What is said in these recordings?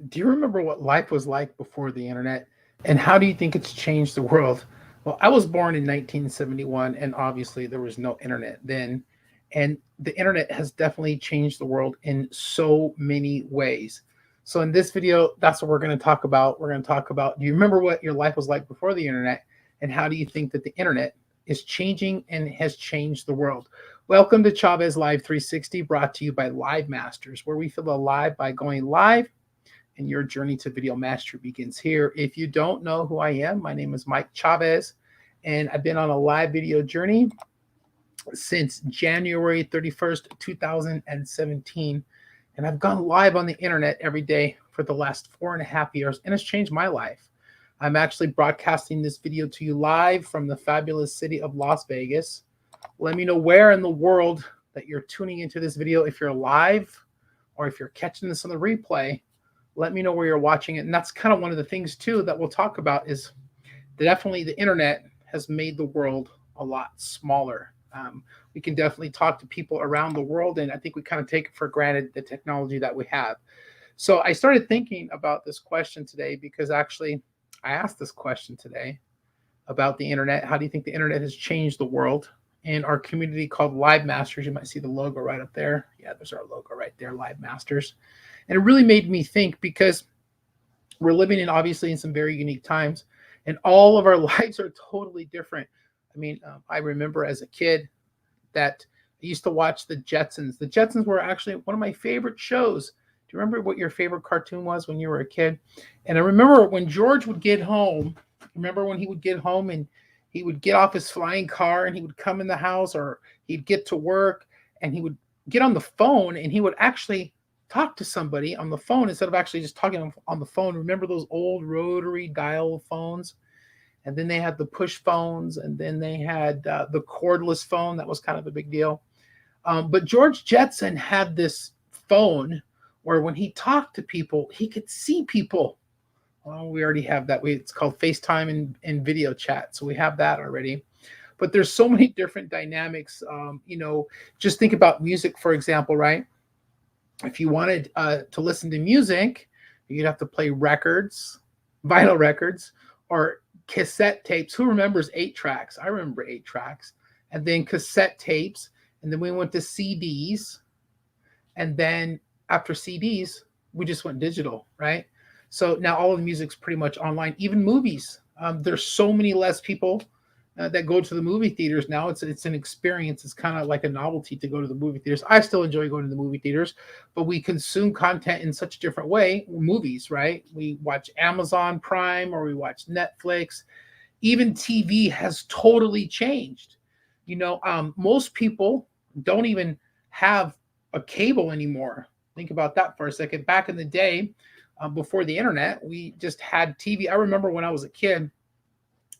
Do you remember what life was like before the internet? And how do you think it's changed the world? Well, I was born in 1971, and obviously there was no internet then. And the internet has definitely changed the world in so many ways. So, in this video, that's what we're going to talk about. We're going to talk about, do you remember what your life was like before the internet? And how do you think that the internet is changing and has changed the world? Welcome to Chavez Live 360, brought to you by Live Masters, where we feel alive by going live, and your journey to video mastery begins here. If you don't know who I am, my name is Mike Chavez, and I've been on a live video journey since January 31st, 2017. And I've gone live on the internet every day for the last 4.5 years, and it's changed my life. I'm actually broadcasting this video to you live from the fabulous city of Las Vegas. Let me know where in the world that you're tuning into this video, if you're live or if you're catching this on the replay. Let me know where you're watching it. And that's kind of one of the things too that we'll talk about is definitely the internet has made the world a lot smaller. We can definitely talk to people around the world, and I think we kind of take for granted the technology that we have. So I started thinking about this question today because actually I asked this question today about the internet. How do you think the internet has changed the world? In our community called Live Masters, you might see the logo right up there. Yeah, there's our logo right there, Live Masters. And it really made me think because we're living in obviously in some very unique times, and all of our lives are totally different. I mean, I remember as a kid that I used to watch the Jetsons. The Jetsons were actually one of my favorite shows. Do you remember what your favorite cartoon was when you were a kid? And I remember when George would get home. Remember when he would get home and he would get off his flying car and he would come in the house, or he'd get to work and he would get on the phone and he would actually talk to somebody on the phone instead of actually just talking on the phone. Remember those old rotary dial phones? And then they had the push phones, and then they had the cordless phone. That was kind of a big deal. But George Jetson had this phone where when he talked to people, he could see people. Well, we already have that. It's called FaceTime and video chat. So we have that already. But there's so many different dynamics. Just think about music, for example, right? If you wanted to listen to music, you'd have to play records, vinyl records, or cassette tapes. Who remembers 8 tracks? I remember 8 tracks. And then cassette tapes. And then we went to CDs. And then after CDs, we just went digital, right? So now all of the music's pretty much online. Even movies. There's so many less people that go to the movie theaters now. It's an experience. It's kind of like a novelty to go to the movie theaters. I still enjoy going to the movie theaters, but we consume content in such a different way. Movies, right? We watch Amazon Prime or we watch Netflix. Even TV has totally changed. Most people don't even have a cable anymore. Think about that for a second. Back in the day, before the internet, we just had TV. I remember when I was a kid,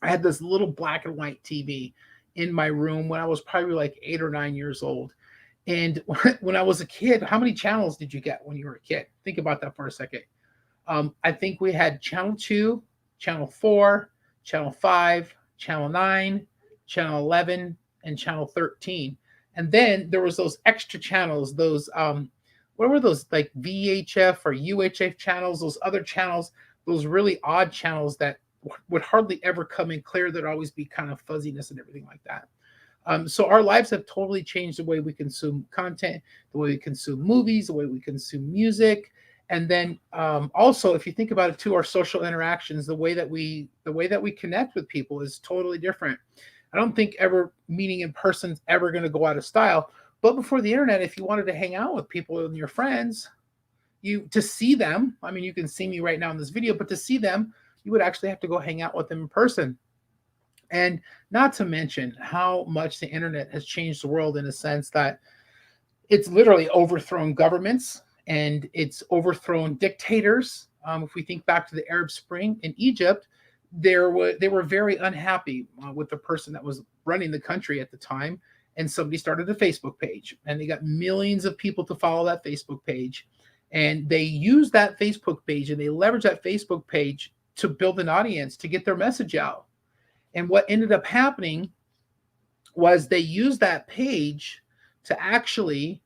I had this little black and white TV in my room when I was probably like 8 or 9 years old. And when I was a kid, how many channels did you get when you were a kid? Think about that for a second. I think we had channel 2, channel 4, channel 5, channel 9, channel 11, and channel 13. And then there was those extra channels, those what were those, like VHF or UHF channels, those other channels, those really odd channels that would hardly ever come in clear. There'd always be kind of fuzziness and everything like that. So our lives have totally changed the way we consume content, the way we consume movies, the way we consume music. And then also, if you think about it too, our social interactions, the way that we connect with people is totally different. I don't think ever meeting in person is ever going to go out of style. But before the internet, if you wanted to hang out with people and your friends, to see them, I mean, you can see me right now in this video, but to see them, you would actually have to go hang out with them in person. And not to mention how much the internet has changed the world in a sense that it's literally overthrown governments and it's overthrown dictators. If we think back to the Arab Spring in Egypt, they were very unhappy with the person that was running the country at the time. And somebody started a Facebook page and they got millions of people to follow that Facebook page. And they used that Facebook page and they leveraged that Facebook page to build an audience, to get their message out. And what ended up happening was they used that page to actually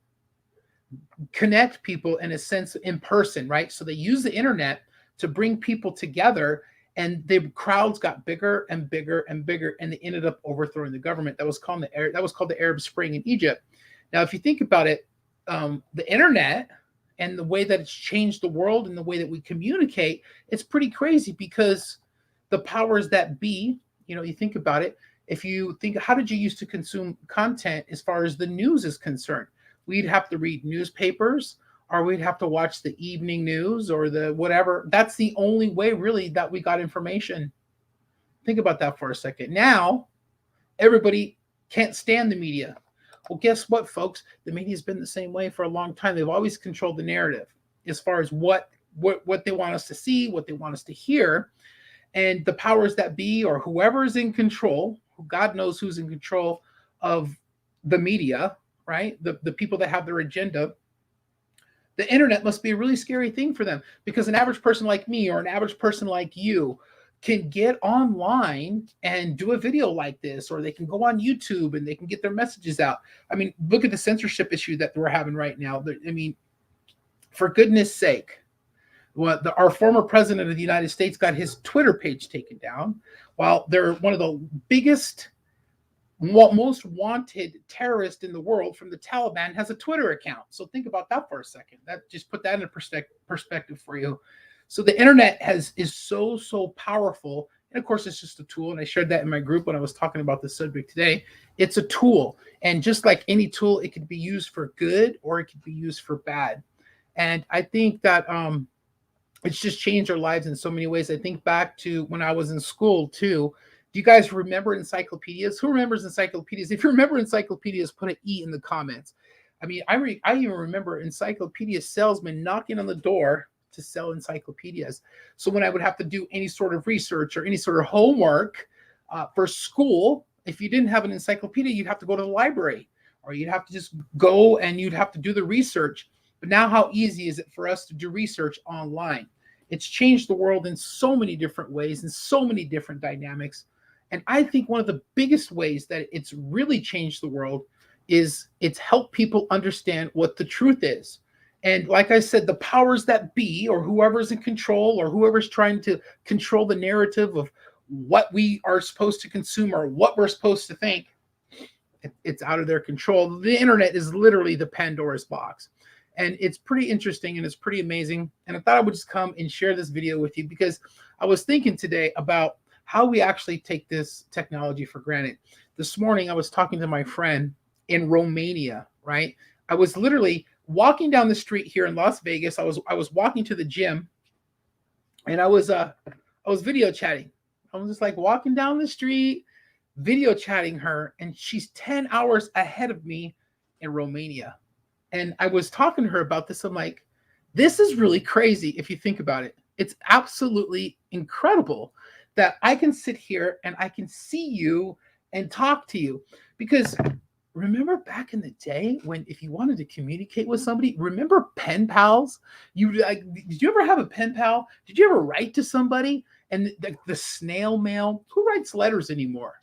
connect people in a sense in person, right? So they use the internet to bring people together, and the crowds got bigger and bigger and bigger, and they ended up overthrowing the government. That was called the Arab Spring in Egypt. Now, if you think about it, the internet and the way that it's changed the world and the way that we communicate, it's pretty crazy because the powers that be, you think about it. If you think, how did you used to consume content as far as the news is concerned? We'd have to read newspapers, or we'd have to watch the evening news or the whatever. That's the only way really that we got information. Think about that for a second. Now, everybody can't stand the media. Well, guess what, folks? The media's been the same way for a long time. They've always controlled the narrative as far as what they want us to see, what they want us to hear. And the powers that be, or whoever is in control, God knows who's in control of the media, right? The people that have their agenda. The internet must be a really scary thing for them, because an average person like me or an average person like you can get online and do a video like this, or they can go on YouTube and they can get their messages out. I mean, look at the censorship issue that we're having right now. I mean, for goodness sake, our former president of the United States got his Twitter page taken down, while they're one of the biggest, most wanted terrorist in the world from the Taliban has a Twitter account. So think about that for a second. That just put that in perspective for you. So the internet is so powerful. And of course, it's just a tool. And I shared that in my group when I was talking about this subject today. It's a tool. And just like any tool, it can be used for good or it can be used for bad. And I think that it's just changed our lives in so many ways. I think back to when I was in school too. Do you guys remember encyclopedias? Who remembers encyclopedias? If you remember encyclopedias, put an E in the comments. I mean, I even remember encyclopedia salesmen knocking on the door to sell encyclopedias. So when I would have to do any sort of research or any sort of homework for school, if you didn't have an encyclopedia, you'd have to go to the library, or you'd have to just go and you'd have to do the research. But now how easy is it for us to do research online? It's changed the world in so many different ways and so many different dynamics. And I think one of the biggest ways that it's really changed the world is it's helped people understand what the truth is. And like I said, the powers that be, or whoever's in control, or whoever's trying to control the narrative of what we are supposed to consume or what we're supposed to think, it's out of their control. The internet is literally the Pandora's box. And it's pretty interesting and it's pretty amazing. And I thought I would just come and share this video with you because I was thinking today about how we actually take this technology for granted. This morning, I was talking to my friend in Romania, right? I was literally walking down the street here in Las Vegas. I was walking to the gym, and I was video chatting. I was just like walking down the street, video chatting her, and she's 10 hours ahead of me in Romania. And I was talking to her about this. I'm like, this is really crazy if you think about it. It's absolutely incredible that I can sit here and I can see you and talk to you. Because remember back in the day when if you wanted to communicate with somebody, remember pen pals? Did you ever have a pen pal? Did you ever write to somebody? And the snail mail? Who writes letters anymore?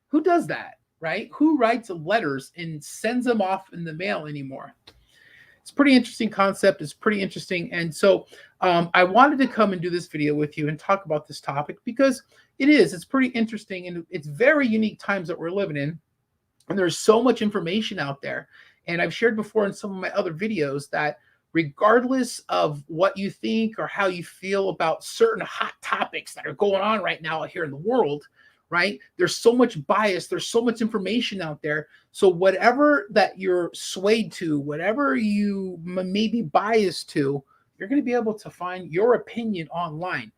Who does that, right? Who writes letters and sends them off in the mail anymore? It's a pretty interesting concept. It's pretty interesting. And so I wanted to come and do this video with you and talk about this topic because it's pretty interesting, and it's very unique times that we're living in. And there's so much information out there. And I've shared before in some of my other videos that regardless of what you think or how you feel about certain hot topics that are going on right now here in the world, right? There's so much bias. There's so much information out there. So whatever that you're swayed to, whatever you may be biased to, you're going to be able to find your opinion online.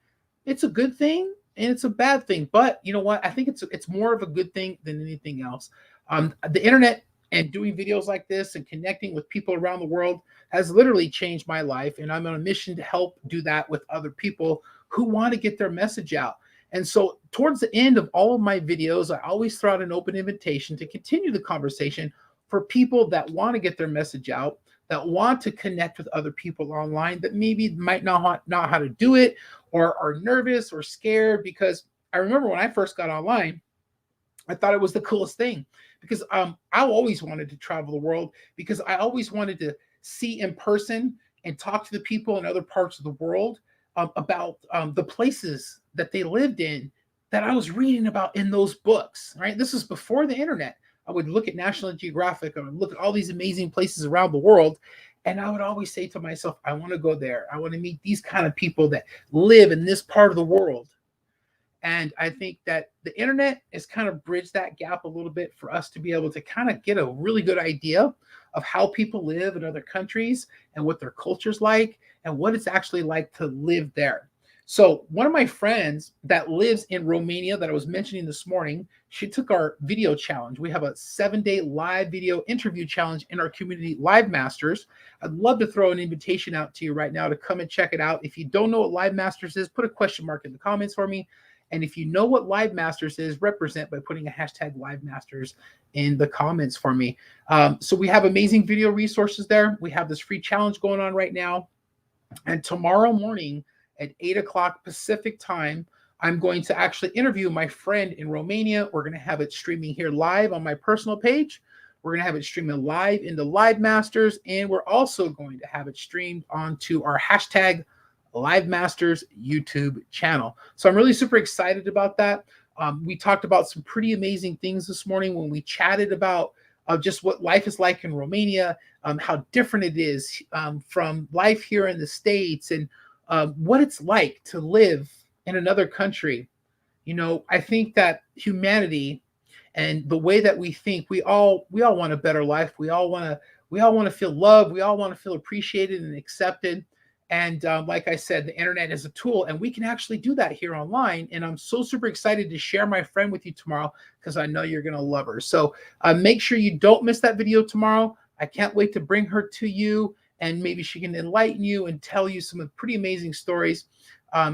It's a good thing and it's a bad thing. But you know what? I think it's more of a good thing than anything else. The internet and doing videos like this and connecting with people around the world has literally changed my life. And I'm on a mission to help do that with other people who want to get their message out. And so towards the end of all of my videos, I always throw out an open invitation to continue the conversation for people that want to get their message out, that want to connect with other people online that maybe might not know how to do it or are nervous or scared. Because I remember when I first got online, I thought it was the coolest thing because I always wanted to travel the world because I always wanted to see in person and talk to the people in other parts of the world about the places that they lived in that I was reading about in those books, right? This is before the internet. I would look at National Geographic, I would look at all these amazing places around the world, and I would always say to myself, I want to go there. I want to meet these kind of people that live in this part of the world. And I think that the internet has kind of bridged that gap a little bit for us to be able to kind of get a really good idea of how people live in other countries and what their culture's like and what it's actually like to live there. So, one of my friends that lives in Romania that I was mentioning this morning, she took our video challenge. We have a 7-day live video interview challenge in our community, Live Masters. I'd love to throw an invitation out to you right now to come and check it out. If you don't know what Live Masters is, put a question mark in the comments for me. And if you know what Live Masters is, represent by putting a hashtag Live Masters in the comments for me. So we have amazing video resources there. We have this free challenge going on right now. And tomorrow morning at 8 o'clock Pacific time, I'm going to actually interview my friend in Romania. We're going to have it streaming here live on my personal page. We're going to have it streaming live into Live Masters. And we're also going to have it streamed onto our hashtag Live Masters YouTube channel. So I'm really super excited about that. We talked about some pretty amazing things this morning when we chatted about just what life is like in Romania, how different it is from life here in the States, and what it's like to live in another country. You know, I think that humanity and the way that we think, we all want a better life. We all want to feel loved. We all want to feel appreciated and accepted. And like I said, the internet is a tool, and we can actually do that here online. And I'm so super excited to share my friend with you tomorrow because I know you're going to love her. So make sure you don't miss that video tomorrow. I can't wait to bring her to you, and maybe she can enlighten you and tell you some pretty amazing stories.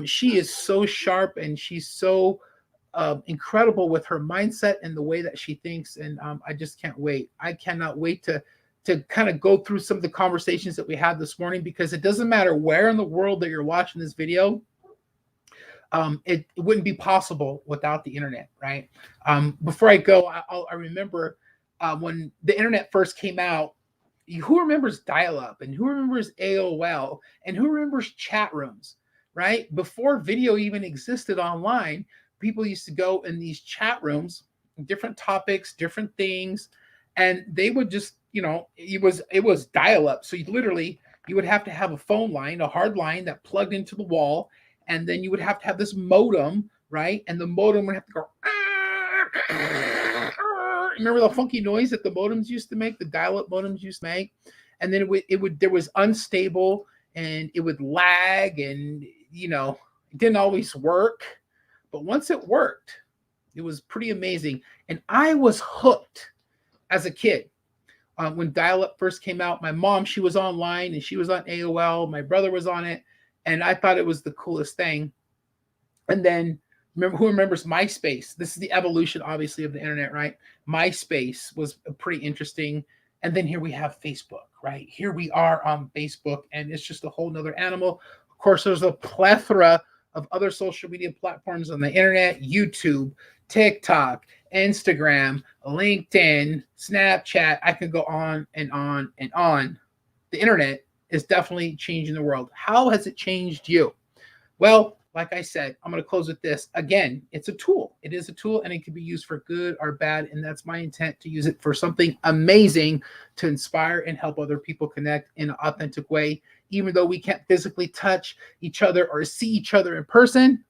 She is so sharp, and she's so incredible with her mindset and the way that she thinks. And I just can't wait. I cannot wait to kind of go through some of the conversations that we had this morning, because it doesn't matter where in the world that you're watching this video. It wouldn't be possible without the internet, right? Before I go, I remember when the internet first came out, who remembers dial-up, and who remembers AOL, and who remembers chat rooms, right? Before video even existed online, people used to go in these chat rooms, different topics, different things, and they would just, it was dial-up. So you would have to have a phone line, a hard line that plugged into the wall, and then you would have to have this modem, right? And the modem would have to go. Remember the funky noise that the modems used to make, the dial-up modems used to make, and then there was unstable, and it would lag, and it didn't always work, but once it worked, it was pretty amazing, and I was hooked as a kid. When dial-up first came out, my mom, she was online and she was on AOL. My brother was on it, and I thought it was the coolest thing. And then who remembers MySpace? This is the evolution, obviously, of the internet, right? MySpace was pretty interesting. And then here we have Facebook, right? Here we are on Facebook, and it's just a whole nother animal. Of course, there's a plethora of other social media platforms on the internet: YouTube, TikTok, Instagram, LinkedIn, Snapchat. I could go on and on and on. The internet is definitely changing the world. How has it changed you? Well, like I said, I'm going to close with this. Again, it's a tool. It is a tool, and it can be used for good or bad. And that's my intent, to use it for something amazing, to inspire and help other people connect in an authentic way. Even though we can't physically touch each other or see each other in person,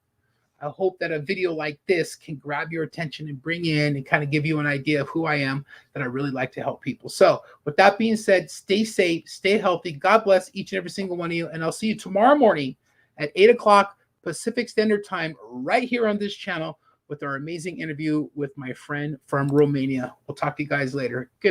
I hope that a video like this can grab your attention and bring you in and kind of give you an idea of who I am, that I really like to help people. So with that being said, stay safe, stay healthy. God bless each and every single one of you. And I'll see you tomorrow morning at 8 o'clock Pacific Standard Time, right here on this channel, with our amazing interview with my friend from Romania. We'll talk to you guys later. Good night.